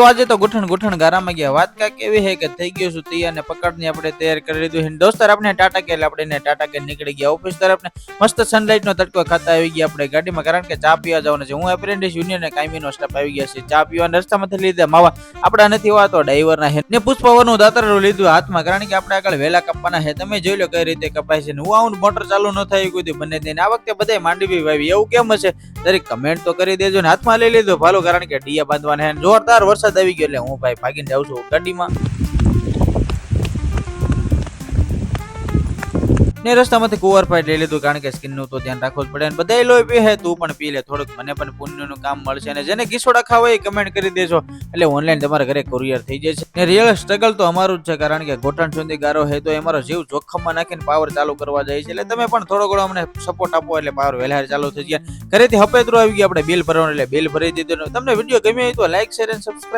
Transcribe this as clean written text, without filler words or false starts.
તો આજે તો ગુઠણ ગારામાં ગયા વાત કાંઈક એવી છે કે થઈ ગયું છું તૈયાર ને પકડની આપણે તૈયાર કરી લીધું છે દોસ્તાર આપણે ટાટા કે આપણે ટાટા કે નીકળી ગયા ઓફિસ તરફ ને મસ્ત સનલાઇટ નો તડકો ખાતા આવી ગયા આપણે ગાડીમાં કારણ કે ચા પીવા જવાનું છે હું એપ્રેન્ટિસ યુનિયન ને કાયમીનો સ્ટાફ આવી ગયા છે ચા પીવાના રસ્તામાંથી લીધા માવા આપડા નથી વાતો ડ્રાઈવરના હે ને પુષ્પાવાનું દાતરડું લીધું હાથમાં કારણ કે આપણે આગળ વેલા કપવાના છે તમે જોઈ લો કઈ રીતે કપાય છે હું આવું મોટર ચાલુ ન થાય કોઈ બંને દઈને આ વખતે બધા માંડવી વાવી એવું કેમ હશે દરેક કમેન્ટ તો કરી દેજો ને હાથમાં લઈ લીધો ભાલો કારણ કે ડીયા બાંધવાના હે જોરદાર વરસાદ આવી ગયો એટલે હું ભાઈ ભાગીને જાઉં છું ગાડીમાં ને રસ્તામાંથી કુંવર પાઇટ લઈ લીધું કારણ કે સ્કિન નું તો ધ્યાન રાખવું જ પડે અને બધા લોહી પી હે તું પણ પી લે થોડુંક મને પણ પુણ્યનું કામ મળશે અને જેને કિસોડા ખાવા એ કમેન્ટ કરી દેજો એટલે ઓનલાઈન તમારા ઘરે કુરિયર થઈ જાય છે ને રિયલ સ્ટ્રગલ તો અમારું જ છે કારણ કે ઘોટણ સુધી ગારો હે તો અમારો જીવ જોખમમાં નાખીને પાવર ચાલુ કરવા જાય છે એટલે તમે પણ થોડો ઘણો અમને સપોર્ટ આપો એટલે પાવર વહેલા ચાલુ થઈ જાય ઘરેથી હપેતરું આવી ગયું આપણે બિલ ભરવાનું એટલે બિલ ભરી દીધું તમને વિડીયો ગમ્યો હોય તો લાઈક શેર અને સબસ્ક્રાઇબ